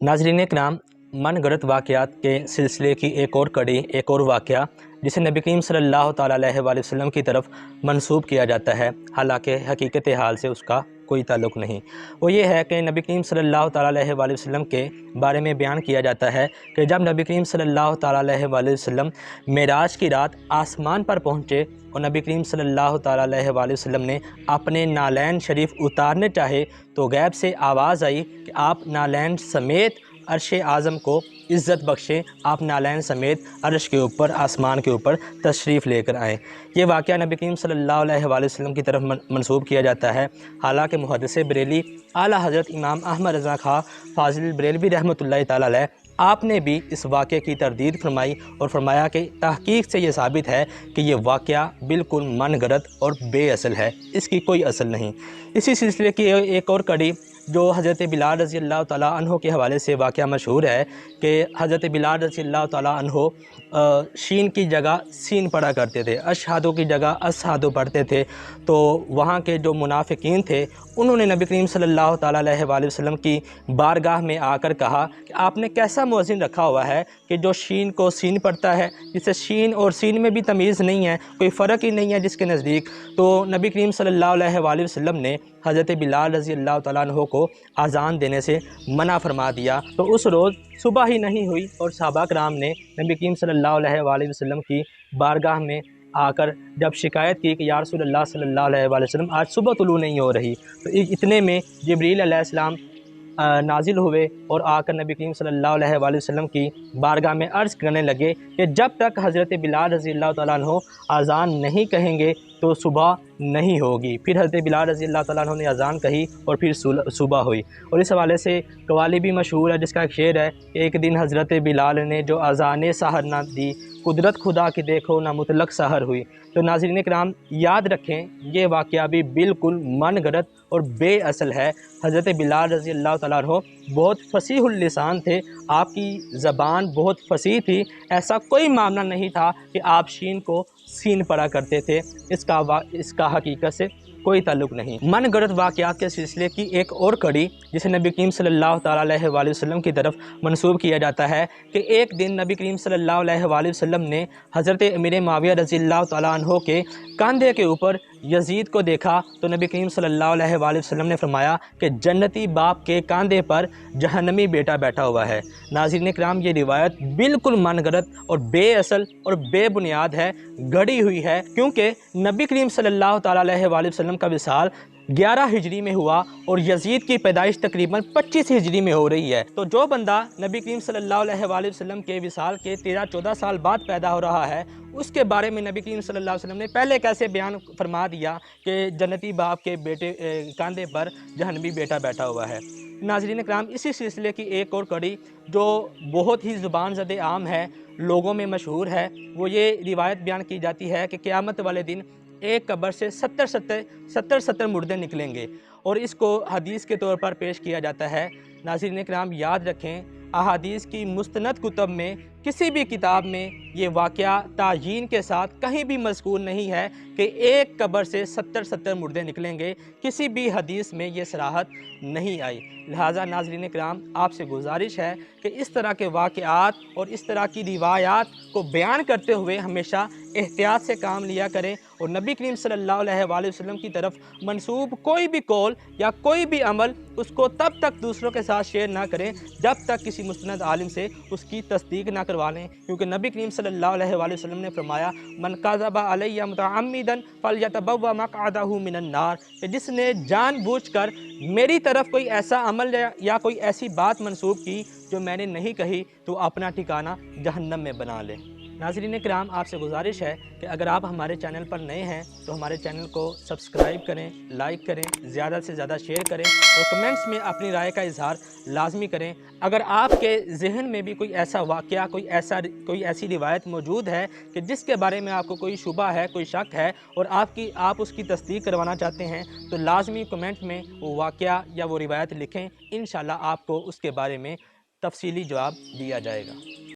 नाज़रीन कराम, मन गढ़ंत वाक़यात के सिलसिले की एक और कड़ी, एक और वाक़या जिसे नबी करीम सल्लल्लाहु ताला अलैहि वसल्लम की तरफ मंसूब किया जाता है, हालांकि हकीकत हाल से उसका कोई ताल्लुक़ नहीं। वो ये है कि नबी करीम सल्लल्लाहु ताला अलैहि वसल्लम के बारे में बयान किया जाता है कि जब नबी करीम सल्लल्लाहु ताला अलैहि वसल्लम मेराज की रात आसमान पर पहुँचे और नबी करीम सल्लल्लाहु ताला अलैहि वसल्लम ने अपने नालैन शरीफ उतारने चाहे तो गैब से आवाज़ आई कि आप नालैन समेत अर्श आज़म को इज़्ज़त बख्शें, आप नालैन समेत अर्श के ऊपर, आसमान के ऊपर तशरीफ़ लेकर आएँ। ये वाक़या नबी करीम सल्लल्लाहु अलैहि वसल्लम की तरफ मंसूब किया जाता है। हालांकि मुहद्दिस बरेली आला हज़रत इमाम अहमद रज़ा खां फ़ाज़िल बरेलवी रहमतुल्लाहि तआला अलैह आपने भी इस वाक़े की तरदीद फरमाई और फरमाया कि तहक़ीक़ से ये साबित है कि ये वाक़या बिल्कुल मनगढ़ंत और बेअसल है, इसकी कोई असल नहीं। इसी सिलसिले की एक और कड़ी जो हज़रत बिलाल रज़ी अल्लाह तआला अन्हो के हवाले से वाक़या मशहूर है कि हज़रत बिलाल रज़ी अल्लाह तआला अन्हो शीन की जगह सीन पढ़ा करते थे, अशहादु की जगह असहादु पढ़ते थे। तो वहाँ के जो मुनाफ़िकीन थे उन्होंने नबी करीम सल्लल्लाहु ताला अलैहि वसल्लम की बारगाह में आकर कहा कि आपने कैसा मुअज़्ज़िन रखा हुआ है कि जो शीन को सीन पढ़ता है, जिससे शीन और सीन में भी तमीज़ नहीं है, कोई फ़र्क ही नहीं है जिसके नज़दीक। तो नबी करीम सल्लल्लाहु अलैहि वसल्लम ने हज़रत बिलाल रज़ी अल्लाह तआला अन्हो को अज़ान देने से मना फरमा दिया। तो उस रोज़ सुबह ही नहीं हुई और सहाबा कराम ने नबी करीम सल्लल्लाहु अलैहि वसल्लम की बारगाह में आकर जब शिकायत की कि या रसूलल्लाह सल्लल्लाहु अलैहि वसल्लम आज सुबह तुलू नहीं हो रही, तो इतने में जिब्रील अलैहिस्सलाम नाजिल हुए और आकर नबी करीम सल्लल्लाहु अलैहि वसल्लम की बारगाह में अर्ज़ करने लगे कि जब तक हज़रत बिलाल रज़ी अल्लाह तआला अन्हो अज़ान नहीं कहेंगे तो सुबह नहीं होगी। फिर हज़रत बिलाल रज़ी अल्लाह तआला अन्हो ने अज़ान कही और फिर सुबह हुई। और इस हवाले से कवाली भी मशहूर है जिसका एक शेर है कि एक दिन हज़रत बिलाल ने जो अज़ान सहर ना दी, कुदरत खुदा की देखो ना मुतलक सहर हुई। तो नाज़रीन कराम याद रखें, ये वाक़या भी बिल्कुल मनगढ़ंत और बेअसल है। हज़रत बिलाल रज़ी अल्लाह तआला अन्हो बहुत फसीहुल लिसान थे, आपकी ज़बान बहुत फसीह थी। ऐसा कोई मामला नहीं था कि आप शीन को सीन पढ़ा करते थे, इसका हकीकत से कोई ताल्लुक़ नहीं। मनगढ़ंत वाक़यात के सिलसिले की एक और कड़ी जिसे नबी करीम सल्लल्लाहु ताला अलैहि वसल्लम की तरफ मंसूब किया जाता है कि एक दिन नबी करीम सल्लल्लाहु अलैहि वसल्लम ने हज़रत अमीर मुआविया रज़ी अल्लाह तआला अन्हो के कंधे के ऊपर यजीद को देखा। तो नबी करीम सल्लल्लाहु अलैहि वसल्लम ने फरमाया कि जन्नती बाप के कंधे पर जहन्नमी बेटा बैठा हुआ है। नाज़रीन कराम, ये रिवायत बिल्कुल मनगढ़ंत और बेअसल और बेबुनियाद है, गढ़ी हुई है, क्योंकि नबी करीम सल्लल्लाहु ताला अलैहि वसल्लम का विसाल 11 हिजरी में हुआ और यजीद की पैदाइश तकरीबन 25 हिजरी में हो रही है। तो जो बंदा नबी करीम सल्लल्लाहु अलैहि वसल्लम के विसाल के 13-14 साल बाद पैदा हो रहा है, उसके बारे में नबी करीम सल्लल्लाहु अलैहि वसल्लम ने पहले कैसे बयान फरमा दिया कि जन्नती बाप के बेटे कंधे पर जहन्नमी बेटा बैठा हुआ है। नाज़रीन कराम, इसी सिलसिले की एक और कड़ी जो बहुत ही ज़ुबान ज़द आम है, लोगों में मशहूर है, वो ये रिवायत बयान की जाती है कि क़यामत वाले दिन एक कब्र से 70 मुर्दे निकलेंगे और इसको हदीस के तौर पर पेश किया जाता है। नाज़रीन कराम, याद रखें, अहादीस की मुस्तनद कुतब में किसी भी किताब में ये वाक़या तायीन के साथ कहीं भी मज़कूर नहीं है कि एक कब्र से 70 मुर्दे निकलेंगे। किसी भी हदीस में ये सराहत नहीं आई। लिहाजा नाज़रीन कराम, आपसे गुजारिश है कि इस तरह के वाक़यात और इस तरह की रिवायात को बयान करते हुए हमेशा एहतियात से काम लिया करें और नबी करीम सल्लल्लाहु अलैहि वसल्लम की तरफ मंसूब कोई भी कौल या कोई भी अमल उसको तब तक दूसरों के साथ शेयर ना करें जब तक किसी मुस्तनद आलिम से उसकी तस्दीक ना करवा लें, क्योंकि नबी करीम सल्लल्लाहु अलैहि वसल्लम ने फरमाया मन कज़बा अलैया मुतअम्मिदन फलयतबव्वा मक़अदहु मिनन नार, कि जिसने जानबूझकर मेरी तरफ कोई ऐसा अमल या कोई ऐसी बात मंसूब की जो मैंने नहीं कही तो अपना ठिकाना जहन्नम में बना ले। नाज़रीन कराम, आपसे गुजारिश है कि अगर आप हमारे चैनल पर नए हैं तो हमारे चैनल को सब्सक्राइब करें, लाइक करें, ज़्यादा से ज़्यादा शेयर करें और कमेंट्स में अपनी राय का इजहार लाजमी करें। अगर आपके जहन में भी कोई ऐसा वाक़या, कोई ऐसी रिवायत मौजूद है कि जिसके बारे में आपको कोई शुबा है, कोई शक है और आप उसकी तस्दीक करवाना चाहते हैं, तो लाजमी कमेंट में वो वाक़या या वो रिवायत लिखें। इंशाअल्लाह आपको उसके बारे में तफसीली जवाब दिया जाएगा।